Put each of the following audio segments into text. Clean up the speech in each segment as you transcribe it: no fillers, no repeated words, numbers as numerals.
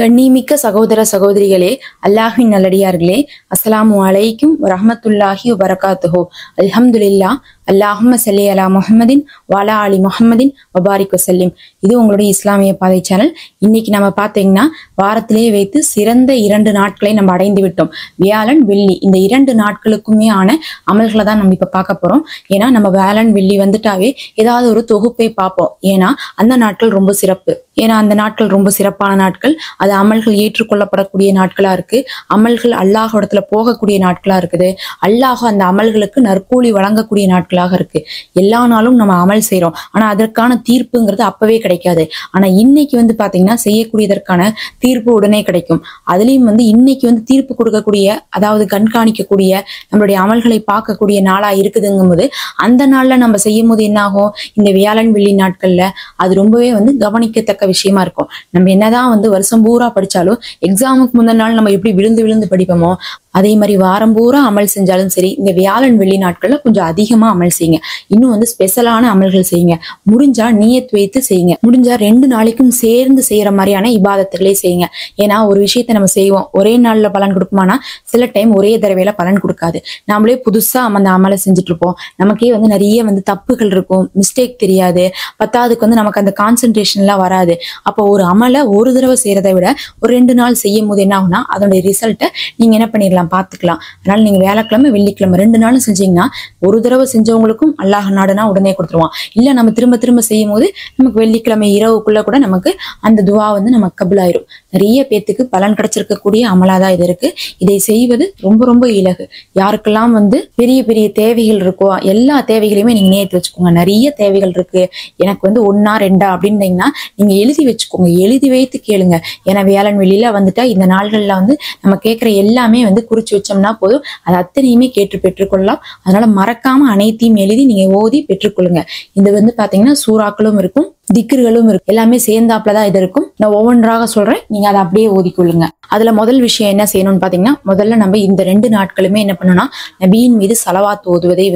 கண்ணிமிக்க சகோதர சகோதரிகளே, அல்லாஹ்வின் நல்லடியார்களே, அஸ்ஸலாமு அலைக்கும் வரஹ்மத்துல்லாஹி வபரகாத்துஹு. அல்ஹம்துலில்லாஹ். அல்லாஹும்ம ஸல்லி அலா முஹம்மதின் வஅலா ஆலி முஹம்மதின் வபாரிக் வஸல்லிம். இது உங்களுடைய இஸ்லாமிய பாதை சேனல். இன்னைக்கு நம்ம பார்த்தீங்கன்னா வாரத்திலே வைத்து சிறந்த 2 நாட்களை நம்ம அடைந்து விட்டோம். வியாழன் வெள்ளி இந்த 2 நாட்களுக்குமே ஆன அமல்களை தான் நம்ம இப்ப பார்க்க போறோம். ஏன்னா நம்ம வியாழன் வெள்ளி வந்துட்டாவே ஏதாவது ஒரு தொகுப்பை பார்ப்போம். ஏன்னா அந்த நாட்கள் ரொம்ப சிறப்பு. ஏன்னா அந்த நாட்கள் ரொம்ப சிறப்பான நாட்கள். அது அமல்கள் ஏற்றுக்கொள்ளப்படக்கூடிய நாட்களா இருக்கு. அமல்கள் அல்லாஹ் இடத்துல போகக்கூடிய நாட்களா இருக்குது. அல்லாஹ் அந்த அமல்களுக்கு நற்கூலி வழங்கக்கூடிய நாட்களாக இருக்கு. எல்லா நாளும் நம்ம அமல் செய்யறோம். ஆனா அதற்கான தீர்ப்புங்கிறது அப்பவே கிடைக்காது. ஆனா இன்னைக்கு பாத்தீங்கன்னா செய்யக்கூடியதற்கான தீர்ப்பு உடனே கிடைக்கும். அதுலயும் இன்னைக்கு தீர்ப்பு கொடுக்கக்கூடிய, அதாவது கண்காணிக்கக்கூடிய, நம்மளுடைய அமல்களை பார்க்கக்கூடிய நாளா இருக்குதுங்கும் போது அந்த நாள்ல நம்ம செய்யும் போது என்ன ஆகும், இந்த வியாழன் வெள்ளி நாட்கள்ல அது ரொம்பவே கவனிக்கத்தக்க விஷயமா இருக்கும். நம்ம என்னதான் வருஷம் பூரா படிச்சாலும் எக்ஸாமுக்கு முந்தின நாள் நம்ம எப்படி விழுந்து விழுந்து படிப்போமோ அதே மாதிரி வாரம் பூரா அமல் செஞ்சாலும் சரி, இந்த வியாழன் வெள்ளி நாட்கள்ல கொஞ்சம் அதிகமா அமல் செய்யுங்க. இன்னும் ஸ்பெஷலான அமல்கள் செய்யுங்க. முடிஞ்சா நியத் வைத்து செய்யுங்க. முடிஞ்சா 2 நாளைக்கும் சேர்ந்து செய்யற மாதிரியான இபாதத்துகளே செய்யுங்க. ஏன்னா ஒரு விஷயத்த நம்ம செய்வோம், ஒரே நாள்ல பலன் கொடுக்குமானா சில டைம் ஒரே தடவையில பலன் கொடுக்காது. நாமளே புதுசா அந்த அமலை செஞ்சுட்டு இருப்போம். நமக்கே நிறைய தப்புகள் இருக்கும், மிஸ்டேக் தெரியாது. பத்தாவதுக்கு நமக்கு அந்த கான்சென்ட்ரேஷன் எல்லாம் வராது. அப்போ ஒரு அமலை ஒரு தடவை செய்யறதை விட ஒரு 2 நாள் செய்யும் போது என்ன ஆகும்னா அதோட ரிசல்ட்டை நீங்க என்ன பண்ணிடலாம், பார்த்துக்கலாம். அதனால நீங்க வியாழக்கிழமை வெள்ளிக்கிழமை 2 நாளும் செஞ்சீங்கன்னா ஒரு தடவை செஞ்சவங்களுக்கும் அல்லாஹ் நாடுனா உடனே கொடுத்துருவான். இல்ல நம்ம திரும்ப திரும்ப செய்யும் போது நமக்கு வெள்ளிக்கிழமை இரவுக்குள்ள கூட நமக்கு அந்த துவா நமக்கு கபுலாயிரும். நிறைய பேத்துக்கு பலன் கிடைச்சிருக்கக்கூடிய அமலாதான் இது இருக்கு. இதை செய்வது ரொம்ப ரொம்ப இலகு. யாருக்கெல்லாம் பெரிய பெரிய தேவைகள் இருக்கோ எல்லா தேவைகளையுமே நீங்க நேற்று வச்சுக்கோங்க. நிறைய தேவைகள் இருக்கு, எனக்கு 1 2 அப்படின்னீங்கன்னா நீங்க எழுதி வச்சுக்கோங்க. எழுதி வைத்து கேளுங்க. ஏன்னா வியாழன் வெளியில இந்த நாள்கள்ல நம்ம கேட்கிற எல்லாமே குறிச்சு வச்சோம்னா போதும், அது அத்தனையுமே கேட்டு பெற்றுக்கொள்ளலாம். அதனால மறக்காம அனைத்தையும் எழுதி நீங்க ஓதி பெற்றுக்கொள்ளுங்க. இது பாத்தீங்கன்னா சூறாக்களும் இருக்கும், திக்ருகளும் இருக்கு, எல்லாமே சேர்ந்தாப்புலதான் இது இருக்கும். நான் ஒவ்வொன்றாக சொல்றேன், நீங்க அதை அப்படியே ஓதிக்கொள்ளுங்க. அதுல முதல் விஷயம் என்ன செய்யணும்னு பாத்தீங்கன்னா, முதல்ல நம்ம இந்த 2 நாட்களுமே என்ன பண்ணணும்னா நபியின் மீது ஸலவாத் ஓதுவதை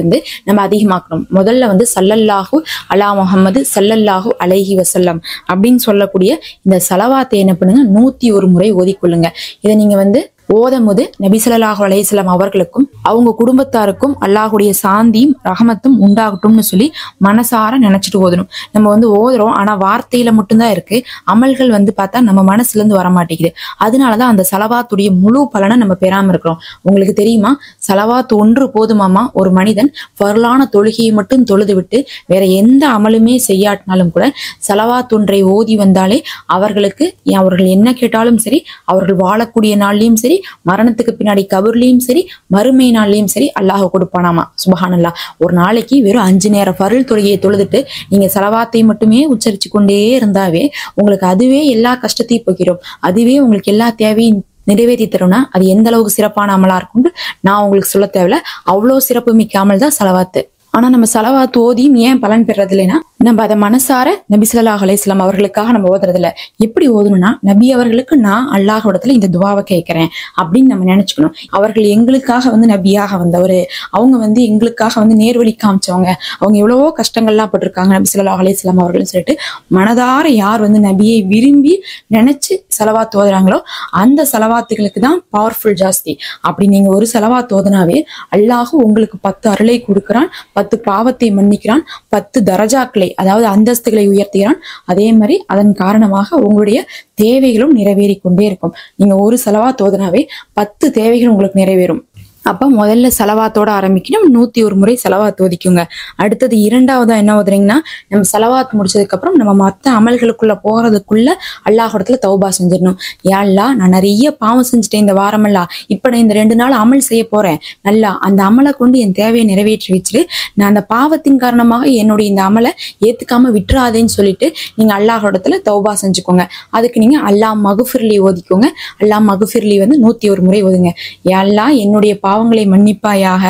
நம்ம அதிகமாக்கணும். முதல்ல ஸல்லல்லாஹு அலா முஹம்மது ஸல்லல்லாஹு அலைஹி வஸல்லம் அப்படின்னு சொல்லக்கூடிய இந்த ஸலவாத்தை என்ன பண்ணுங்க 101 முறை ஓதிக்கொள்ளுங்க. இதை நீங்க ஓதும்போது நபி ஸல்லல்லாஹு அலைஹி வஸல்லம் அவர்களுக்கும் அவங்க குடும்பத்தாருக்கும் அல்லாஹுடைய சாந்தியும் ரஹமத்தும் உண்டாகட்டும்னு சொல்லி மனசார நினைச்சிட்டு ஓதணும். நம்ம ஓதுறோம், ஆனா வார்த்தையில மட்டும்தான் இருக்கு. அமல்கள் பார்த்தா நம்ம மனசுல இருந்து வர மாட்டேங்குது. அதனாலதான் அந்த ஸலவாத்துடைய முழு பலனை நம்ம பெறாம இருக்கிறோம். உங்களுக்கு தெரியுமா, ஸலவாத் 1 போதுமாமா ஒரு மனிதன் ஃபர்லான தொழுகையை மட்டும் தொழுது விட்டு வேற எந்த அமலுமே செய்யாட்டினாலும் கூட ஸலவாத் 1 ஓதி வந்தாலே அவர்களுக்கு அவர்கள் என்ன கேட்டாலும் சரி, அவர்கள் வாழக்கூடிய நாள்லயும் சரி, மரணத்துக்கு பின்னாடி கபர்லயும் சரி, மறுமை நாள்லயும் சரி அல்லாஹ் கொடுப்பானாமா. சுபஹானல்லாஹ். ஒரு நாளைக்கு வெறும் 5 நேர ஃபர்ல் தொழுகையை தொழுதுட்டு நீங்க ஸலவாத்தை மட்டுமே உச்சரிச்சு கொண்டே இருந்தாவே உங்களுக்கு அதுவே எல்லா கஷ்டத்தையும் போக்கிறோம். அதுவே உங்களுக்கு எல்லா தேவையும் நிறைவேற்றி தரும்னா அது எந்த அளவுக்கு சிறப்பான அமலா இருக்கும்னு நான் உங்களுக்கு சொல்ல தேவையில்ல. அவ்வளவு சிறப்பு மிக்க அமல் தான் ஸலவாத்து. ஆனா நம்ம ஸலவாத் ஓதியும் ஏன் பலன் பெறது இல்லைன்னா, நம்ம அதை மனசார நபி ஸல்லல்லாஹு அலைஹி வஸல்லம் அவர்களுக்காக நம்ம ஓதுறது இல்ல. எப்படி ஓதணும்னா, நபி அவர்களுக்கு நான் அல்லாஹ் இடத்துல இந்த துவாவை கேட்கிறேன் அப்படின்னு நம்ம நினைச்சுக்கணும். அவர்கள் எங்களுக்காக நபியாக வந்தவரு, அவங்க எங்களுக்காக நேர்வழி காமிச்சவங்க, அவங்க எவ்வளவோ கஷ்டங்கள்லாம் பட்டிருக்காங்க நபி ஸல்லல்லாஹு அலைஹி வஸல்லம் அவர்கள்னு சொல்லிட்டு மனதார யார் நபியை விரும்பி நினைச்சு ஸலவாத் ஓதுறாங்களோ அந்த ஸலவாத்துகளுக்கு தான் பவர்ஃபுல் ஜாஸ்தி. அப்படி நீங்க ஒரு ஸலவாத் ஓதுனாவே அல்லாஹ் உங்களுக்கு 10 அருளை கொடுக்கிறான், 10 பாவத்தை மன்னிக்கிறான், 10 தரஜாக்களை, அதாவது அந்தஸ்துகளை உயர்த்துகிறான். அதே மாதிரி அதன் காரணமாக உங்களுடைய தேவைகளும் நிறைவேறி கொண்டே இருக்கும். நீங்க ஒரு ஸலவாத் ஓதுனாவே 10 தேவைகள் உங்களுக்கு நிறைவேறும். அப்ப முதல்ல ஸலவாத்தோட ஆரம்பிக்கணும். 101 முறை ஸலவாத் ஓதிக்குங்க. அடுத்தது 2வதா என்ன ஓதுறீங்கன்னா, நம்ம ஸலவாத் முடிச்சதுக்கு அப்புறம் நம்ம மற்ற அமல்களுக்குள்ள போறதுக்குள்ள அல்லாஹ் இடத்துல தௌபா செஞ்சிடணும். யா அல்லாஹ், நான் நிறைய பாவம் செஞ்சுட்டேன் இந்த வாரமெல்லாம், இப்ப நான் இந்த 2 நாள் அமல் செய்ய போறேன், நல்லா அந்த அமலை கொண்டு என் தேவையை நிறைவேற்றி வச்சுட்டு நான் அந்த பாவத்தின் காரணமாக என்னுடைய இந்த அமலை ஏத்துக்காம விட்டுறாதேன்னு சொல்லிட்டு நீங்க அல்லாஹ் இடத்துல தௌபா செஞ்சுக்கோங்க. அதுக்கு நீங்க அல்லாஹ் மகுஃபிர்லி ஓதிக்கோங்க. அல்லாஹ் மகுஃபிர்லி 101 முறை ஓதுங்க. யா அல்லாஹ், என்னுடைய பாவங்களை மன்னிப்பாயாக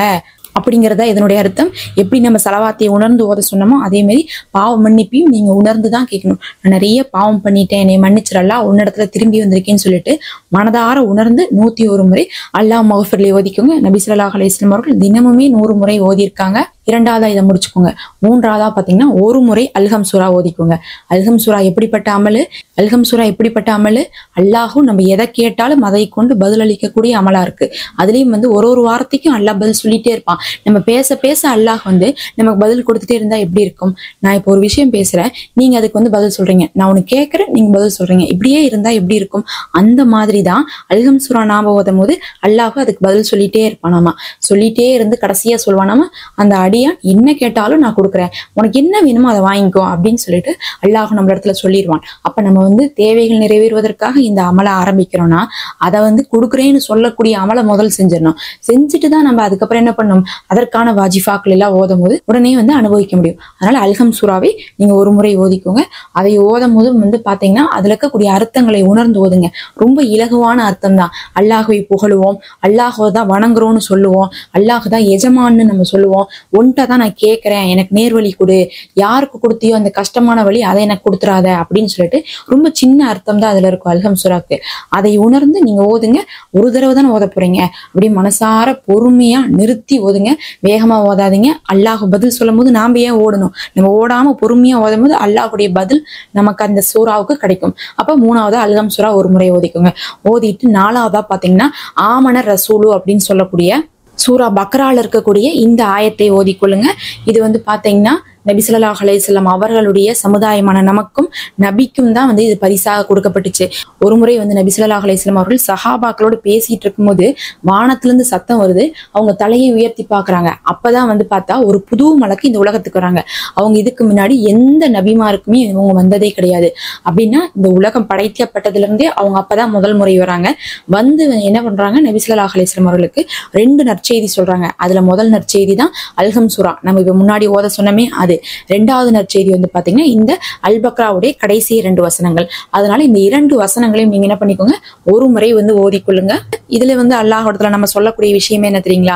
அப்படிங்கிறதா இதனுடைய அர்த்தம். எப்படி நம்ம ஸலவாத்தை உணர்ந்து ஓத சொன்னோமோ அதே மாதிரி பாவ மன்னிப்பையும் நீங்க உணர்ந்துதான் கேட்கணும். நான் நிறைய பாவம் பண்ணிட்டேன், என்னை மன்னிச்சிடலாம், உன்னிடத்துல திரும்பி வந்திருக்கேன்னு சொல்லிட்டு மனதார உணர்ந்து 101 முறை அல்லாஹ் மக்ஃபிர்லி ஓதிக்கோங்க. நபி ஸல்லல்லாஹு அலைஹி வஸல்லம் அவர்கள் தினமுமே 100 முறை ஓதியிருக்காங்க. இரண்டாவதா இதை முடிச்சுக்கோங்க. மூன்றாவதா பாத்தீங்கன்னா ஒரு முறை அல்ஹம் சூரா ஓதிக்கோங்க. அல்ஹம் சூரா எப்படிப்பட்ட அமலு? அல்ஹம் சூரா எப்படிப்பட்ட அமலு? அல்லாஹும் நம்ம எதை கேட்டாலும் அதை கொண்டு பதில் அளிக்கக்கூடிய அமலா இருக்கு. அதுலயும் வந்து ஒரு வார்த்தைக்கும் அல்லாஹ் பதில் சொல்லிட்டே இருப்பான். நம்ம பேச பேச அல்லாஹ் வந்து நமக்கு பதில் கொடுத்துட்டே இருந்தா எப்படி இருக்கும்? நான் இப்போ ஒரு விஷயம் பேசுறேன், நீங்க அதுக்கு வந்து பதில் சொல்றீங்க, நான் உனக்கு கேட்கறேன், நீங்க பதில் சொல்றீங்க, இப்படியே இருந்தா எப்படி இருக்கும்? அந்த மாதிரிதான் அல்ஹம் சூரா நாம ஓதும் போது அல்லாஹ் அதுக்கு பதில் சொல்லிட்டே இருப்பானாமா. சொல்லிட்டே இருந்து கடைசியா சொல்வானாமா, அந்த அடியான் என்ன கேட்டாலும் நான் கொடுக்குறேன், உனக்கு என்ன வேணுமோ அதை வாங்கிக்கோ அப்படின்னு சொல்லிட்டு அல்லாஹ் நம்ம இடத்துல சொல்லிடுவான். அப்ப நம்ம வந்து தேவைகள் நிறைவேறுவதற்காக இந்த அமலை ஆரம்பிக்கிறோம்னா அதை வந்து கொடுக்குறேன்னு சொல்லக்கூடிய அமலை முதல் செஞ்சிடணும். செஞ்சுட்டு தான் நம்ம அதுக்கப்புறம் என்ன பண்ணணும், அதற்கான வாஜிஃபாக்கள் எல்லாம் ஓதும் போது உடனே வந்து அனுபவிக்க முடியும். அதனால அல்ஹம் சூராவை நீங்க ஒரு முறை ஓதிக்கோங்க. அதை ஓதும் போது வந்து பாத்தீங்கன்னா அதுல இருக்கக்கூடிய அர்த்தங்களை உணர்ந்து ஓதுங்க. ரொம்ப இலகுவான அர்த்தம் தான். அல்லாஹுவை புகழுவோம், அல்லாஹுவை தான் வணங்குறோம்னு சொல்லுவோம், அல்லாஹ் தான் எஜமான்னு நம்ம சொல்லுவோம், ஒன்றை தான் நான் கேட்கிறேன், எனக்கு நேர்வழி கொடு, யாருக்கு கொடுத்தியோ அந்த கஷ்டமான வழி அதை எனக்கு கொடுத்துறாத அப்படின்னு சொல்லிட்டு ரொம்ப சின்ன அர்த்தம் தான் அதுல இருக்கும் அல்ஹம் சூராக்கு. அதை உணர்ந்து நீங்க ஓதுங்க. ஒரு தடவை தான் ஓத போறீங்க, அப்படி மனசார பொறுமையா நிறுத்தி ஓதுங்க. வேகமா ஓதாதீங்க. அல்லாஹ் பதில் சொல்லும் போது நாம ஏன் ஓடணும்? நம்ம ஓடாம பொறுமையா ஓதும் போது அல்லாஹுடைய பதில் நமக்கு அந்த சூறாவுக்கு கிடைக்கும். அப்ப மூணாவதா அல்ஹம் சூரா ஒரு முறை ஓதிக்கோங்க. ஓதிட்டு நாலாவதா பாத்தீங்கன்னா ஆமன ரசூலு அப்படின்னு சொல்லக்கூடிய சூரா பக்ரால இருக்கக்கூடிய இந்த ஆயத்தை ஓதிக்கொள்ளுங்க. இது வந்து பாத்தீங்கன்னா நபி ஸல்லல்லாஹு அலைஹி வஸல்லம் அவர்களுடைய சமுதாயமான நமக்கும் நபிக்கும் தான் வந்து இது பரிசாக கொடுக்கப்பட்டுச்சு. ஒரு முறை வந்து நபி ஸல்லல்லாஹு அலைஹி வஸல்லம் அவர்கள் சஹாபாக்களோடு பேசிட்டு இருக்கும்போது வானத்திலிருந்து சத்தம் வருது. அவங்க தலையை உயர்த்தி பாக்குறாங்க. அப்பதான் வந்து பார்த்தா ஒரு புது மலக்கு இந்த உலகத்துக்கு வராங்க. அவங்க இதுக்கு முன்னாடி எந்த நபிமாருக்குமே இவங்க வந்ததே கிடையாது. அப்படின்னா இந்த உலகம் படைக்கப்பட்டதுல இருந்தே அவங்க அப்பதான் முதல் முறை வராங்க. வந்து என்ன பண்றாங்க, நபி ஸல்லல்லாஹு அலைஹி வஸல்லம் அவர்களுக்கு 2 நற்செய்தி சொல்றாங்க. அதுல முதல் நற்செய்தி தான் அல்ஹம் சூரா, நம்ம இப்ப முன்னாடி ஓத சொன்னமே அது. இரண்டாவது நற்செய்தி வந்து பாத்தீங்கன்னா இந்த அல் பக்ராவுடைய கடைசி 2 வசனங்கள். அதனால இந்த 2 வசனங்களையும் நீங்க என்ன பண்ணிக்கோங்க, ஒரு முறை வந்து ஓதிக்கொள்ளுங்க. இதுல வந்து அல்லாஹ் இடத்துல நம்ம சொல்லக்கூடிய விஷயம் என்ன தெரியுங்களா,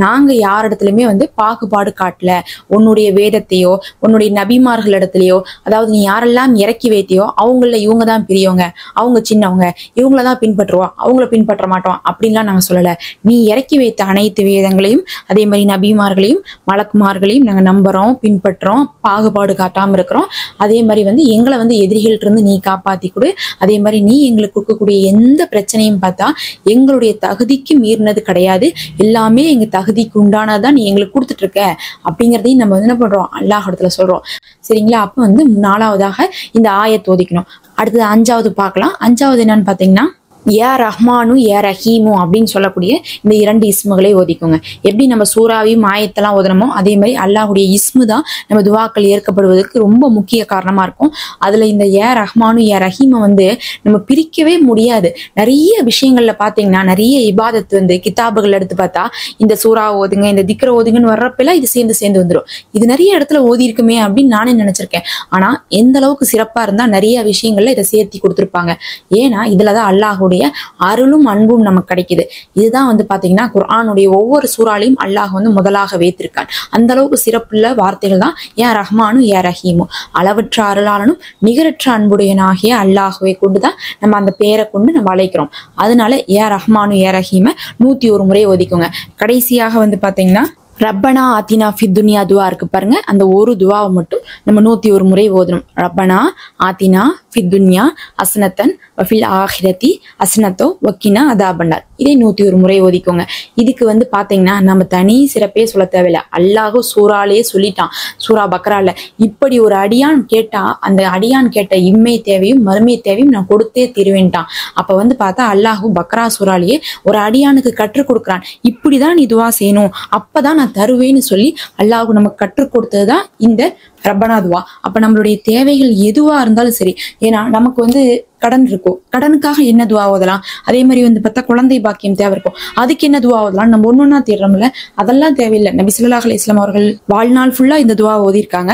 நாங்க யார் இடத்துலயுமே வந்து பாகுபாடு காட்டல. உன்னுடைய வேதத்தையோ உன்னுடைய நபிமார்கள் இடத்துலயோ, அதாவது நீ யாரெல்லாம் இறக்கி வைத்தியோ அவங்கள இவங்க தான் பெரியவங்க, அவங்க சின்னவங்க, இவங்களதான் பின்பற்றுவோம், அவங்கள பின்பற்ற மாட்டோம் அப்படின்லாம் நாங்க சொல்லல. நீ இறக்கி வைத்த அனைத்து வேதங்களையும் அதே மாதிரி நபிமார்களையும் மலக்குமார்களையும் நாங்க நம்புறோம், பின்பற்றுறோம், பாகுபாடு காட்டாம இருக்கிறோம். அதே மாதிரி வந்து எங்களை வந்து எதிரிகள்ட்ட இருந்து நீ காப்பாத்தி கொடு. அதே மாதிரி நீ எங்களுக்கு கொடுக்கக்கூடிய எந்த பிரச்சனையும் பார்த்தா எங்களுடைய தகுதிக்கு மீறினது கிடையாது, எல்லாமே எங்க தகுதிக்கு உண்டானதான் நீ எங்களுக்கு கொடுத்துட்டு இருக்க அப்படிங்கிறதையும் நம்ம வந்து என்ன பண்றோம், அல்லாஹ் இடத்துல சொல்றோம். சரிங்களா? அப்ப வந்து 4வதாக இந்த ஆயத் ஓதிக்கணும். அடுத்தது 5வது பார்க்கலாம். 5வது என்னன்னு பாத்தீங்கன்னா யா ரஹ்மானு யா ரஹீமு அப்படின்னு சொல்லக்கூடிய இந்த 2 இஸ்முகளை ஓதிக்கோங்க. எப்படி நம்ம சூறாவையும் ஆயத்தெல்லாம் ஓதனமோ அதே மாதிரி அல்லாஹுடைய இஸ்மு தான் நம்ம துவாக்கள் ஏற்கப்படுவதற்கு ரொம்ப முக்கிய காரணமா இருக்கும். அதுல இந்த யா ரஹ்மானு யா ரஹீமை வந்து நம்ம பிரிக்கவே முடியாது. நிறைய விஷயங்கள்ல பாத்தீங்கன்னா நிறைய இபாதத்து வந்து கிதாபுகள் எடுத்து பார்த்தா இந்த சூறா ஓதுங்க, இந்த திக்ர ஓதுங்கன்னு வர்றப்பெல்லாம் இது சேர்ந்து வந்துடும். இது நிறைய இடத்துல ஓதி இருக்குமே அப்படின்னு நானே நினைச்சிருக்கேன். ஆனா எந்த அளவுக்கு சிறப்பா இருந்தா நிறைய விஷயங்கள்ல இதை சேர்த்தி கொடுத்துருப்பாங்க. ஏன்னா இதுலதான் அல்லாஹுடைய அருளும் அன்பும் நமக்கு கிடைக்குது. இதுதான் வந்து பாத்தீங்கன்னா குர்ஆனுடைய ஒவ்வொரு சூறாலையும் அல்லாஹ் வந்து முதலாக வைத்திருக்கான். அந்த அளவுக்கு சிறப்புள்ள வார்த்தைகள் தான் யா ரஹ்மானு யா ரஹீமு. அளவற்ற அருளாளனும் நிகரற்ற அன்புடையனாகிய அல்லாஹுவை கொண்டுதான் நம்ம அந்த பேரை கொண்டு நம்ம அழைக்கிறோம். அதனால யா ரஹ்மானு யா ரஹீமை 101 முறை ஓதிக்கோங்க. கடைசியாக வந்து பாத்தீங்கன்னா ரப்பனா ஆத்தினா ஃபித் துன்யா துவா இருக்கு பாருங்க, அந்த ஒரு துவாவை மட்டும் நம்ம 101 முறை ஓதணும். ரப்பனா ஆத்தினா ஃபித் துன்யா ஹஸ்னத்தன் வஃபில் ஆஹிரத்தி ஹஸ்னத்தோ வக்கினா அதாபன்னார். இதே 101 முறை ஓதிக்கோங்க. இதுக்கு வந்து பாத்தீங்கன்னா நம்ம தனி சிறப்பே சொல்ல தேவையில்லை. அல்லாஹ் சூறாலே சொல்லிட்டான், சூரா பக்ரால இப்படி ஒரு அடியான் கேட்டா அந்த அடியான் கேட்ட இம்மை தேவையும் மறுமை தேவையும் நான் கொடுத்தே தருவேன்ட்டான். அப்ப வந்து பார்த்தா அல்லாஹ் பக்ரா சூறாலேயே ஒரு அடியானுக்கு கற்றுக் கொடுக்குறான், இப்படிதான் நீ துவா செய்யணும், அப்பதான் நான் தருவேன்னு சொல்லி அல்லாஹ் நமக்கு கற்றுக் கொடுத்ததுதான் இந்த ரப்பனா துவா. அப்ப நம்மளுடைய தேவைகள் எதுவா இருந்தாலும் சரி, ஏன்னா நமக்கு வந்து கடன் இருக்கும், கடனுக்காக என்ன துவா ஓதலாம், அதே மாதிரி வந்து பார்த்தா குழந்தை பாக்கியம் தேவை இருக்கும், அதுக்கு என்ன துவா ஓதலாம், நம்ம ஒன்னொன்னா தேடுறோம்ல, அதெல்லாம் தேவையில்லை. நபி ஸல்லல்லாஹு அலைஹி வஸல்லம் அவர்கள் வாழ்நாள் ஃபுல்லா இந்த துவா ஓதிருக்காங்க.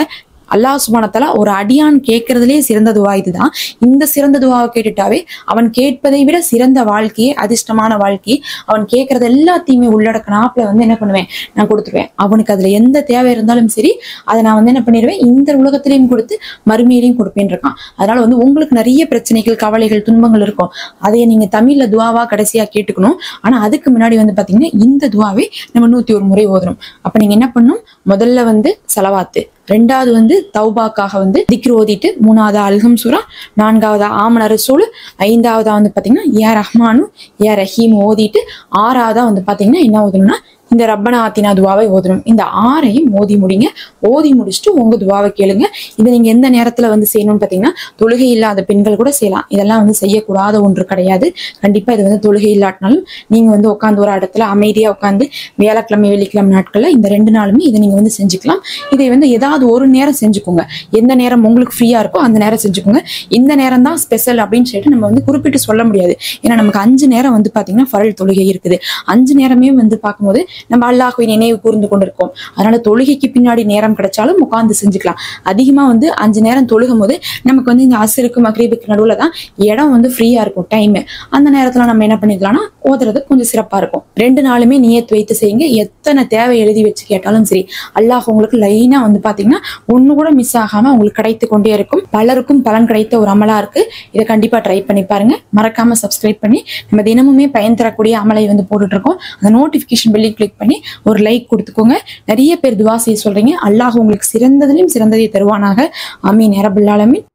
அல்லாஹ் சுப்ஹானஹு வ தஆலா ஒரு அடியான் கேட்கறதுலே சிறந்த துவா இதுதான். இந்த சிறந்த துவாவை கேட்டுட்டாவே அவன் கேட்பதை விட சிறந்த வாழ்க்கையே, அதிர்ஷ்டமான வாழ்க்கையை, அவன் கேட்கறது எல்லாத்தையுமே உள்ளடக்கினாப்புல வந்து என்ன பண்ணுவேன், நான் கொடுத்துருவேன். அவனுக்கு அதுல எந்த தேவை இருந்தாலும் சரி அதை நான் வந்து என்ன பண்ணிடுவேன், இந்த உலகத்திலையும் கொடுத்து மறுமையிலையும் கொடுப்பேன் இருக்கான். அதனால வந்து உங்களுக்கு நிறைய பிரச்சனைகள் கவலைகள் துன்பங்கள் இருக்கும், அதைய நீங்க தமிழ்ல துவாவா கடைசியா கேட்டுக்கணும். ஆனா அதுக்கு முன்னாடி வந்து பாத்தீங்கன்னா இந்த துவாவை நம்ம 101 முறை ஓதணும். அப்ப நீங்க என்ன பண்ணணும், முதல்ல வந்து சலவாத்து, ரெண்டாவது வந்து தௌபாக்காக வந்து திக்ர் ஓதிட்டு, மூணாவது அல்ஹம் சூரா, நான்காவது ஆமன ரசூல், ஐந்தாவதா வந்து பாத்தீங்கன்னா யா ரஹ்மானு யா ரஹீம் ஓதிட்டு, ஆறாவதா வந்து பாத்தீங்கன்னா என்ன ஓதணும்னா இந்த ரப்பனா ஆத்தினா துவாவை ஓதணும். இந்த 6ஐயும் ஓதி முடிங்க. ஓதி முடிச்சுட்டு உங்க துவாவை கேளுங்க. இதை நீங்க எந்த நேரத்துல வந்து செய்யணும்னு பாத்தீங்கன்னா, தொழுகை இல்லாத பெண்கள் கூட செய்யலாம். இதெல்லாம் வந்து செய்யக்கூடாத ஒன்று கிடையாது. கண்டிப்பா இது வந்து தொழுகை இல்லாட்டினாலும் நீங்க வந்து உட்காந்து ஒரு இடத்துல அமைதியா உட்காந்து வியாழக்கிழமை வெள்ளிக்கிழமை நாட்கள்ல இந்த 2 நாளுமே இதை நீங்க வந்து செஞ்சுக்கலாம். இதை வந்து ஏதாவது ஒரு நேரம் செஞ்சுக்கோங்க. எந்த நேரம் உங்களுக்கு ஃப்ரீயா இருக்கோ அந்த நேரம் செஞ்சுக்கோங்க. இந்த நேரம் தான் ஸ்பெஷல் அப்படின்னு சொல்லிட்டு நம்ம வந்து குறிப்பிட்டு சொல்ல முடியாது. ஏன்னா நமக்கு 5 நேரம் வந்து பாத்தீங்கன்னா ஃபரல் தொழுகை இருக்குது. 5 நேரமே வந்து பார்க்கும்போது நம்ம அல்லாஹ்வை நினைவு கூர்ந்து கொண்டிருக்கோம். அதனால தொழுகைக்கு பின்னாடி நேரம் கிடைச்சாலும் உட்கார்ந்து செஞ்சுக்கலாம். அதிகமா வந்து 5 நேரம் தொழுகும் போது நமக்கு வந்து இந்த அசருக்கு மக்ரிபுக்கு நடுவுல தான் இடம் வந்து ஃப்ரீயா இருக்கும் டைம். அந்த நேரத்துல நம்ம என்ன பண்ணிக்கலாம்னா ஓதுறது கொஞ்சம் சிறப்பா இருக்கும். 2 நாளுமே நியத் வைத்து செய்யுங்க. எத்தனை தேவை எழுதி வச்சு கேட்டாலும் சரி, அல்லாஹ் உங்களுக்கு லைனா வந்து பாத்தீங்கன்னா ஒண்ணு கூட மிஸ் ஆகாம உங்களுக்கு கிடைத்து கொண்டே இருக்கும். பலருக்கும் பலன் கிடைத்த ஒரு அமலா இருக்கு. இதை கண்டிப்பா ட்ரை பண்ணி பாருங்க. மறக்காம சப்ஸ்கிரைப் பண்ணி நம்ம தினமுமே பயன் தரக்கூடிய அமலை வந்து போட்டுட்டு இருக்கோம். அந்த நோட்டிபிகேஷன் பெல்லை கிளிக் பண்ணி ஒரு லைக் கொடுத்துக்கோங்க. நிறைய பேர் துவா செய்ய சொல்றீங்க. அல்லாஹ் உங்களுக்கு சிறந்ததிலும் சிறந்ததை தருவானாக. ஆமீன் யா ரப்பல் ஆலமீன்.